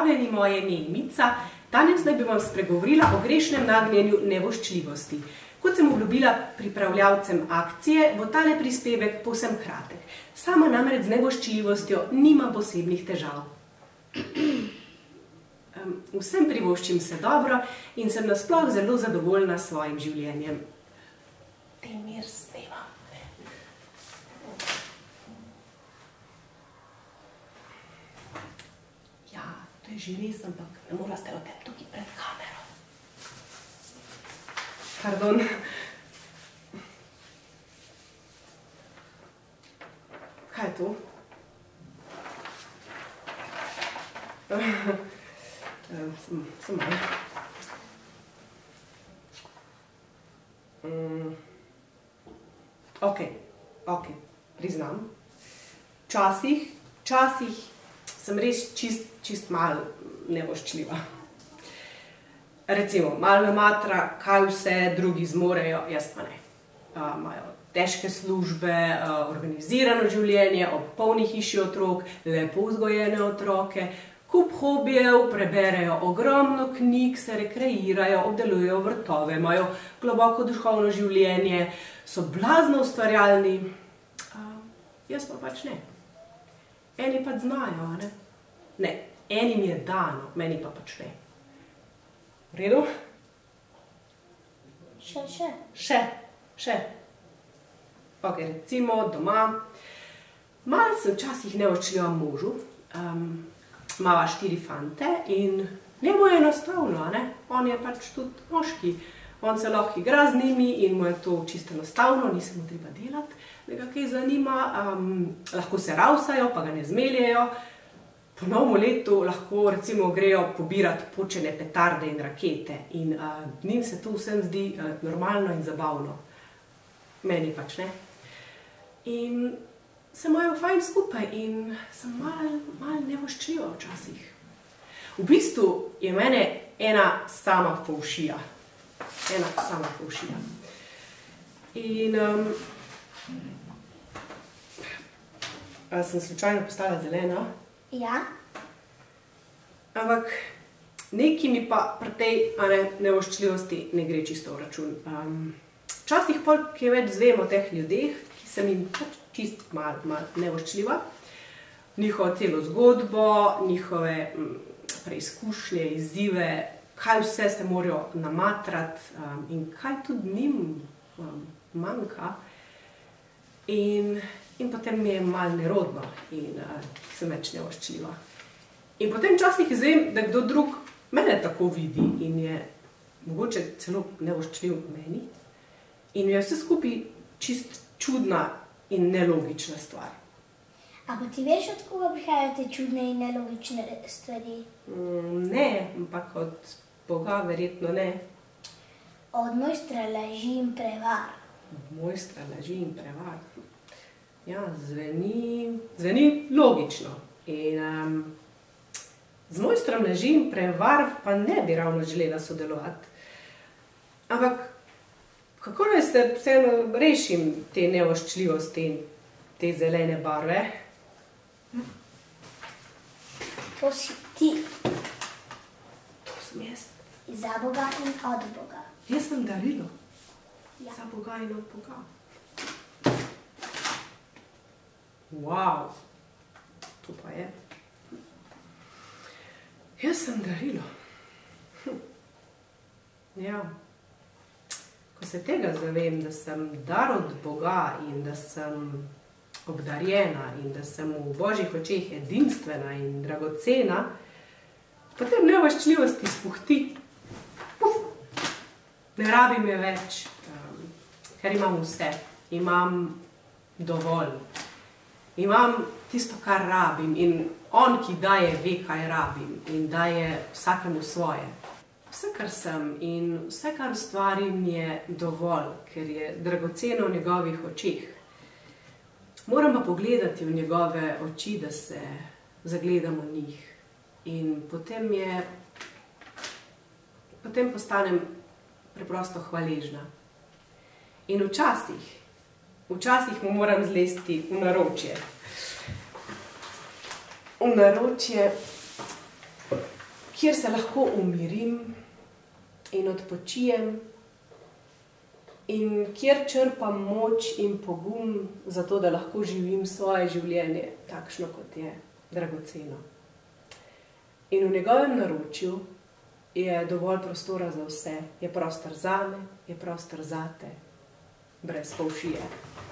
Pozdravljeni, moje ime je Mica. Danes naj bi vam spregovorila o grešnem nagnjenju nevoščljivosti. Kot sem obljubila pripravljavcem akcije, bo tale prispevek povsem kratek. Sama namreč z nevoščljivostjo nimam posebnih težav. Vsem privoščim se dobro in sem nasploh zelo zadovoljna s svojim življenjem. Daj mir snema. Ja, to je že res, ampak ne morate o tem tukaj pred kamero. Pardon. Kaj je to? Sem malo. Ok, priznam. Včasih sem res čist malo nevoščljiva. Recimo, malo me matra, kaj vse drugi zmorejo, jaz pa ne. Imajo težke službe, organizirano življenje, ob polni hiši otrok, lepo vzgojene otroke, kup hobijev, preberejo ogromno knjig, se rekreirajo, obdelujejo vrtove, imajo globoko duhovno življenje, so blazno ustvarjalni. Jaz pa pač ne. Eni pač znajo, ne? Ne, enim je dano, meni pa pač ne. V redu? Še. Ok, recimo doma. Malo sem včasih nevoščljiva možu. Imava 4 fante in njemu je enostavno, ne? On je pač tudi moški. On se lahko igra z njimi in mu je to čisto enostavno, ni se mu treba delati, da ga kaj zanima. Lahko se ravsajo, pa ga ne zmeljejo. Po novem letu lahko recimo grejo pobirati počene petarde in rakete in njim se to vsem zdi normalno in zabavno. Meni pač ne. In se imajo fajn skupaj in sem malo nevoščljiva včasih. V bistvu je mene ena sama fovšija. In sem slučajno postala zelena? Ja. Ampak nekaj mi pa pri tej nevoščljivosti ne gre čisto v račun. Včasih kaj več zvem o teh ljudeh, ki sem jim čisto malo nevoščljiva. Njihovo celo zgodbo, njihove preizkušnje, izzive, kaj vse se morajo namatrati in kaj tudi njim manjka. In potem mi je malo nerodno in sem več nevoščljiva. In potem včasih izvem, da kdo drug mene tako vidi in je mogoče celo nevoščljiv meni. In mi je vse skupaj čist čudna in nelogična stvar. A pa ti veš, od koga prihajajo te čudne in nelogične stvari? Ne, ampak od Boga verjetno ne. Od mojstra laži in prevar. Mojstra laži in prevar. Ja, zveni logično. In z mojstrom laži in prevar pa ne bi ravno želela sodelovati. Ampak kako naj se vseeno rešim te nevoščljivosti in te zelene barve? To si ti. To sem jaz. Za Boga in od Boga. Jaz sem darilo. Ja. Za Boga in od Boga. Wow, to pa je. Jaz sem darilo. Ja. Ko se tega zavem, da sem dar od Boga in da sem obdarjena in da sem v Božjih očeh edinstvena in dragocena, potem nevoščljivost izpuhti. Ne rabim je več, ker imam vse. Imam dovolj. Imam tisto, kar rabim in on, ki daje, ve, kaj rabim in daje vsakemu svoje. Vse, kar sem in vse, kar ustvarim, je dovolj, ker je dragoceno v njegovih očeh. Moram pa pogledati v njegove oči, da se zagledam v njih. In potem postanem preprosto hvaležna. In včasih mu moram zlesti v naročje. V naročje kjer se lahko umirim in odpočijem in kjer črpam moč in pogum za to, da lahko živim svoje življenje takšno, kot je dragoceno. In v njegovem naročju je dovolj prostora za vse. Je prostor zame, je prostor zate, brez fovšije.